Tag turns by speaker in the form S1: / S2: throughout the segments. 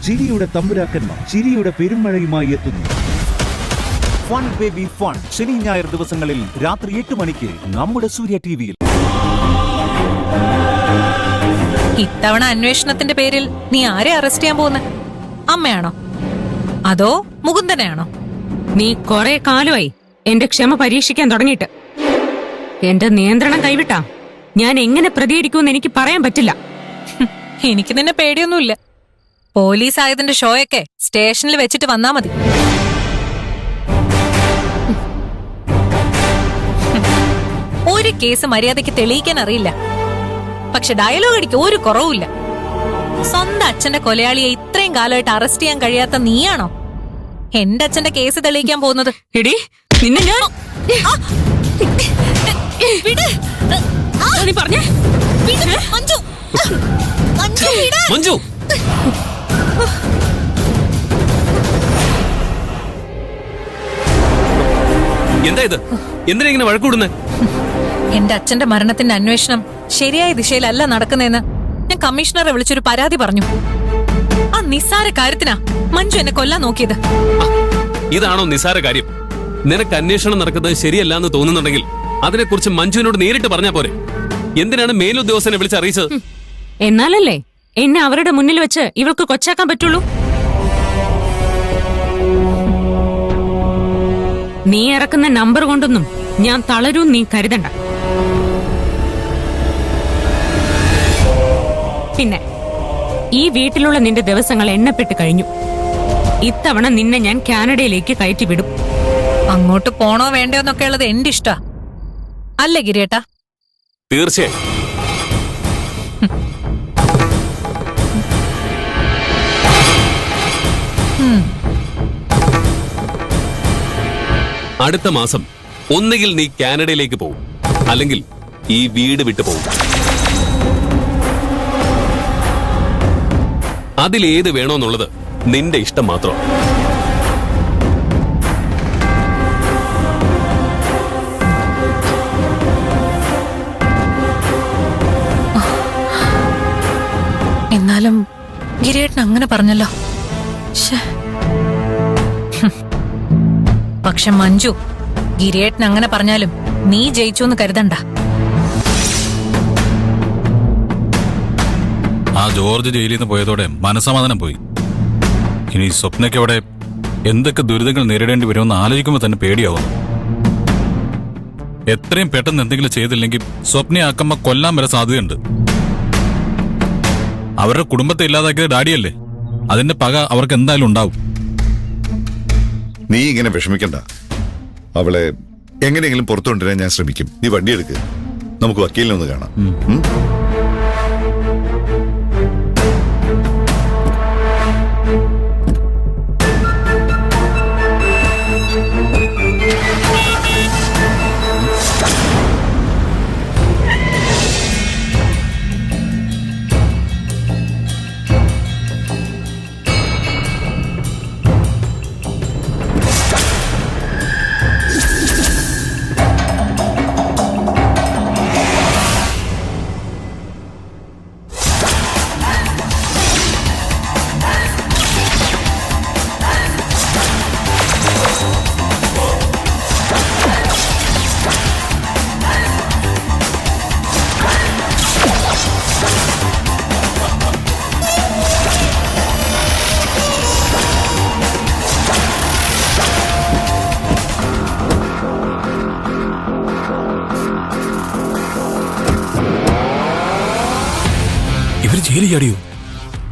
S1: ചിരിയുടെ തമ്പുരാക്കന്മാർ ചിരിയുടെ പെരുമഴയുമായി എത്തുന്നു. ഫൺ ബേബി ഫൺ ശനി ഞായർ ദിവസങ്ങളിൽ രാത്രി 8 മണിക്ക് നമ്മുടെ സൂര്യ ടിവിയിൽ.
S2: ഇത്തവണ അന്വേഷണത്തിന്റെ പേരിൽ നീ ആരെ അറസ്റ്റ് ചെയ്യാൻ പോകുന്നത്? അമ്മയാണോ അതോ മുകുന്ദനെയാണോ?
S3: നീ കുറെ കാലമായി എന്റെ ക്ഷമ പരീക്ഷിക്കാൻ തുടങ്ങിയിട്ട്. എന്റെ നിയന്ത്രണം കൈവിട്ടാ ഞാൻ എങ്ങനെ പ്രതികരിക്കുമെന്ന് എനിക്ക് പറയാൻ പറ്റില്ല.
S2: എനിക്ക് നിന്നെ പേടിയൊന്നുമില്ല. പോലീസ് ആയതിന്റെ ഷോയൊക്കെ സ്റ്റേഷനിൽ വെച്ചിട്ട് വന്നാ മതി. ഒരു കേസ് മര്യാദയ്ക്ക് തെളിയിക്കാൻ അറിയില്ല, പക്ഷെ ഡയലോഗ് അടിക്ക് ഒരു കുറവുമില്ല. സ്വന്തം അച്ഛന്റെ കൊലയാളിയെ ഇത്രയും കാലമായിട്ട് അറസ്റ്റ് ചെയ്യാൻ കഴിയാത്ത നീയാണോ എന്റെ അച്ഛന്റെ കേസ് തെളിയിക്കാൻ പോകുന്നത്?
S3: എടി നിന്നെ ഞാൻ പറഞ്ഞേ
S4: മഞ്ജു, എന്താ ഇത്? എന്തിനാ ഇങ്ങനെ വഴക്കൂടുന്നേ?
S2: എന്റെ അച്ഛന്റെ മരണത്തിന്റെ അന്വേഷണം ശരിയായ ദിശയിലല്ല നടക്കുന്നതെന്ന് ഞാൻ കമ്മീഷണറെ വിളിച്ചൊരു പരാതി പറഞ്ഞു. ആ നിസ്സാര കാര്യത്തിനാ മഞ്ജു എന്നെ കൊല്ലാൻ നോക്കിയത്.
S4: ഇതാണോ നിസ്സാര കാര്യം? നിനക്ക് അന്വേഷണം നടക്കുന്നത് ശരിയല്ല എന്ന് തോന്നുന്നുണ്ടെങ്കിൽ അതിനെക്കുറിച്ച് മഞ്ജുവിനോട് നേരിട്ട് പറഞ്ഞാ പോരെ? എന്തിനാണ് മേലുദ്യോഗസ്ഥനെ വിളിച്ചറിയിച്ചത്?
S3: എന്നാലല്ലേ എന്നെ അവരുടെ മുന്നിൽ വെച്ച് ഇവൾക്ക് കൊച്ചാക്കാൻ പറ്റുള്ളൂ. നീ ഇറക്കുന്ന നമ്പർ കൊണ്ടൊന്നും ഞാൻ തളരും നീ കരുതണ്ട. പിന്നെ ഈ വീട്ടിലുള്ള നിന്റെ ദിവസങ്ങൾ എണ്ണപ്പെട്ട് കഴിഞ്ഞു. ഇത്തവണ നിന്നെ ഞാൻ കാനഡയിലേക്ക് കയറ്റി വിടും.
S2: അങ്ങോട്ട് പോണോ വേണ്ടോ എന്നൊക്കെ ഉള്ളത് എന്റെ ഇഷ്ടാ അല്ലേ ഗിരിയേട്ടാ?
S4: തീർച്ചയായും. അടുത്ത മാസം ഒന്നുകിൽ നീ കാനഡയിലേക്ക് പോകും, അല്ലെങ്കിൽ ഈ വീട് വിട്ടു പോകും. അതിലേത് വേണോന്നുള്ളത് നിന്റെ ഇഷ്ടം മാത്രം.
S2: എന്നാലും ഗിരിയേട്ടൻ അങ്ങനെ പറഞ്ഞല്ലോ. പക്ഷെ മഞ്ജു, ഗിരിയേട്ടൻ അങ്ങനെ പറഞ്ഞാലും നീ ജയിച്ചു എന്ന് കരുതണ്ട.
S5: ആ ജോർജ് ജയിലിൽ നിന്ന് പോയതോടെ മനസമാധാനം പോയി. ഇനി സ്വപ്നയ്ക്കവിടെ എന്തൊക്കെ ദുരിതങ്ങൾ നേരിടേണ്ടി വരുമെന്ന് ആലോചിക്കുമ്പോൾ തന്നെ പേടിയാവുന്നു. എത്രയും പെട്ടെന്ന് എന്തെങ്കിലും ചെയ്തില്ലെങ്കിൽ സ്വപ്നയെ അക്കമ്മ കൊല്ലാൻ വരെ സാധ്യതയുണ്ട്. അവരുടെ കുടുംബത്തെ ഇല്ലാതാക്കിയത് ഡാഡിയല്ലേ, അതിന്റെ പക അവർക്ക് എന്തായാലും ഉണ്ടാവും.
S6: നീ ഇങ്ങനെ വിഷമിക്കണ്ട. അവളെ എങ്ങനെയെങ്കിലും പുറത്തു കൊണ്ടുവരാൻ ഞാൻ ശ്രമിക്കും. നീ വണ്ടി എടുക്ക്, നമുക്ക് വക്കീലിനെ ഒന്ന് കാണാം.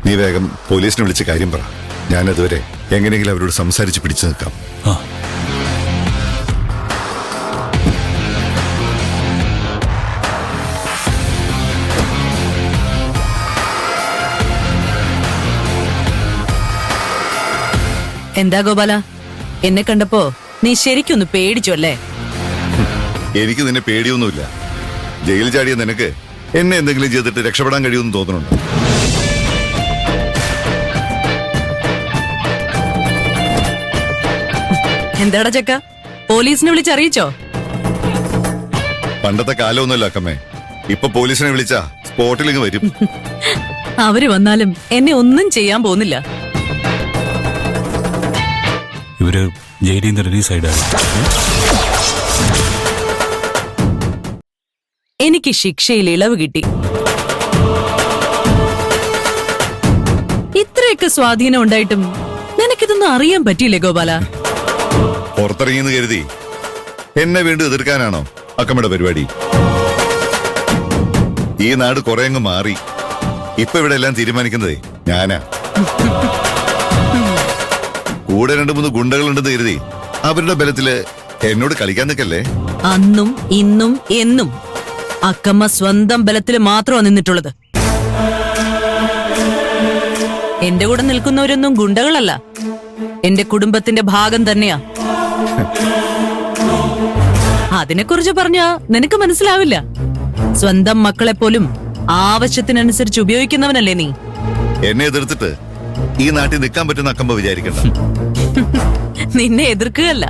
S6: നീ വേഗം പോലീസിനെ വിളിച്ച് കാര്യം പറ. ഞാനതുവരെ എങ്ങനെയെങ്കിലും അവരോട് സംസാരിച്ച് പിടിച്ചു നിൽക്കാം.
S7: എന്താ ഗോപാല, എന്നെ കണ്ടപ്പോ നീ ശരിക്കൊന്ന് പേടിച്ചു അല്ലേ?
S6: എനിക്ക് നിന്നെ പേടിയൊന്നുമില്ല. ജയിൽ ചാടിയ നിനക്ക് എന്നെ എന്തെങ്കിലും ചെയ്തിട്ട് രക്ഷപ്പെടാൻ കഴിയുമെന്ന് തോന്നുന്നുണ്ടോ?
S7: എന്താടാ ചക്ക, പോലീസിനെ വിളിച്ചറിയിച്ചോ?
S6: പണ്ടത്തെ കാലമൊന്നുമല്ല അക്കമ്മേ. ഇപ്പൊ പോലീസിനെ വിളിച്ചാ സ്പോട്ടിലിങ് വരും.
S7: അവര് വന്നാലും എന്നെ ഒന്നും ചെയ്യാൻ പോകുന്നില്ല.
S5: ഇവര് ജയിലിൽ നിന്ന് റിലീസായിട്ടാണ്.
S7: എനിക്ക് ശിക്ഷയിൽ ഇളവ് കിട്ടി. ഇത്രയൊക്കെ സ്വാധീനം ഉണ്ടായിട്ടും നിനക്കിതൊന്നും അറിയാൻ പറ്റിയില്ലേ ഗോപാല?
S6: പുറത്തിറങ്ങിയെന്ന് കരുതി എന്നെ വീണ്ടും എതിർക്കാനാണോ അക്കമ്മയുടെ പരിപാടി? ഈ നാട് കുറെ അങ്ങ് മാറി. ഇപ്പൊ ഇവിടെ എല്ലാം തീരുമാനിക്കുന്നതേ ഞാനാ. കൂടെ 2-3 ഗുണ്ടകളുണ്ടെന്ന് കരുതി അവരുടെ ബലത്തില് എന്നോട് കളിക്കാൻ നിൽക്കല്ലേ.
S7: അന്നും ഇന്നും എന്നും അക്കമ്മ സ്വന്തം ബലത്തിൽ മാത്രമാണ് നിന്നിട്ടുള്ളത്. എന്റെ കൂടെ നിൽക്കുന്നവരൊന്നും ഗുണ്ടകളല്ല, എന്റെ കുടുംബത്തിന്റെ ഭാഗം തന്നെയാ. അതിനെക്കുറിച്ച് പറഞ്ഞാ നിനക്ക് മനസ്സിലാവില്ല. സ്വന്തം മക്കളെ പോലും ആവശ്യത്തിനനുസരിച്ച് ഉപയോഗിക്കുന്നവനല്ലേ നീ?
S6: എന്നെ എതിർത്തിട്ട് ഈ നാട്ടിൽ നിൽക്കാൻ പറ്റുന്ന അക്കമ്മ വിചാരിക്കണ്ട.
S7: നിന്നെ എതിർക്കുകയല്ല,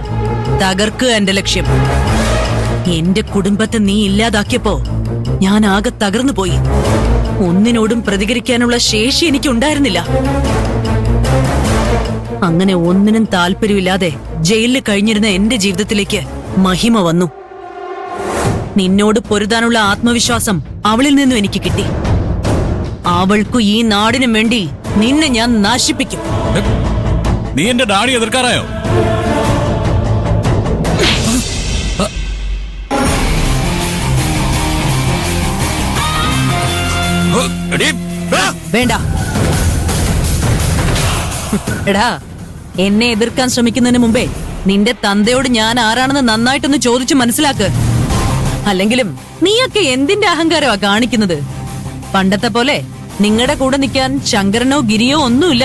S7: തകർക്കുക എന്റെ ലക്ഷ്യം. എന്റെ കുടുംബത്തെ നീ ഇല്ലാതാക്കിയപ്പോ ഞാൻ ആകെ തകർന്നു പോയി. ഒന്നിനോടും പ്രതികരിക്കാനുള്ള ശേഷി എനിക്കുണ്ടായിരുന്നില്ല. അങ്ങനെ ഒന്നിനും താല്പര്യമില്ലാതെ ജയിലിൽ കഴിഞ്ഞിരുന്ന എന്റെ ജീവിതത്തിലേക്ക് മഹിമ വന്നു. നിന്നോട് പൊരുതാനുള്ള ആത്മവിശ്വാസം അവളിൽ നിന്നും എനിക്ക് കിട്ടി. അവൾക്കു ഈ നാടിനും വേണ്ടി നിന്നെ ഞാൻ നശിപ്പിക്കും.
S5: നീ എന്റെ ഡാഡി എതിർക്കാറായോ?
S7: വേണ്ട. എടാ, എന്നെ എതിർക്കാൻ ശ്രമിക്കുന്നതിന് മുമ്പേ നിന്റെ തന്തയോട് ഞാൻ ആരാണെന്ന് നന്നായിട്ടൊന്ന് ചോദിച്ചു മനസ്സിലാക്ക്. അല്ലെങ്കിലും നീയൊക്കെ എന്തിന്റെ അഹങ്കാരമാ കാണിക്കുന്നത്? പണ്ടത്തെ പോലെ നിങ്ങളുടെ കൂടെ നിൽക്കാൻ ശങ്കരനോ ഗിരിയോ ഒന്നുമില്ല.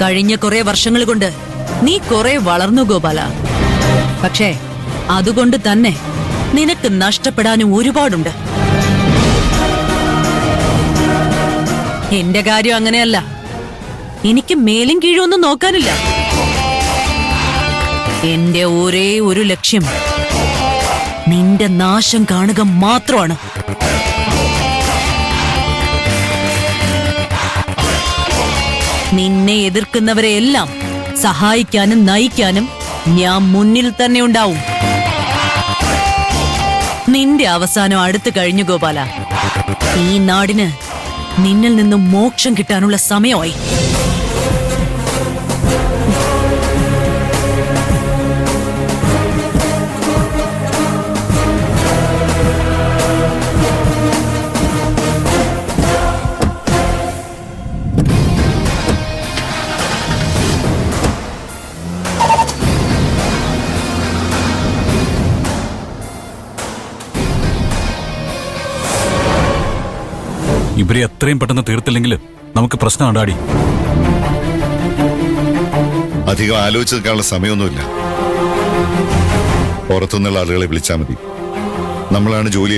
S7: കഴിഞ്ഞ കുറെ വർഷങ്ങൾ കൊണ്ട് നീ കുറെ വളർന്നു ഗോപാല. പക്ഷേ അതുകൊണ്ട് തന്നെ നിനക്ക് നഷ്ടപ്പെടാനും ഒരുപാടുണ്ട്. എന്റെ കാര്യം അങ്ങനെയല്ല. എനിക്ക് മേലും കീഴും ഒന്നും നോക്കാനില്ല. എന്റെ ഒരേ ഒരു ലക്ഷ്യം നിന്റെ നാശം കാണുക മാത്രമാണ്. നിന്നെ എതിർക്കുന്നവരെയെല്ലാം സഹായിക്കാനും നയിക്കാനും ഞാൻ മുന്നിൽ തന്നെ ഉണ്ടാവും. നിന്റെ അവസാനം അടുത്തു കഴിഞ്ഞു ഗോപാല. ഈ നാടിന് നിന്നിൽ നിന്നും മോക്ഷം കിട്ടാനുള്ള സമയമായി.
S5: ഇവരെ എത്രയും പെട്ടെന്ന് തീർത്തില്ലെങ്കിൽ നമുക്ക് പ്രശ്നമാണ് ഡാഡി.
S6: അധികം ആലോചിച്ച് നിൽക്കാനുള്ള സമയമൊന്നുമില്ല. പുറത്തുനിന്നുള്ള ആളുകളെ വിളിച്ചാൽ മതി. നമ്മളാണ് ജോലി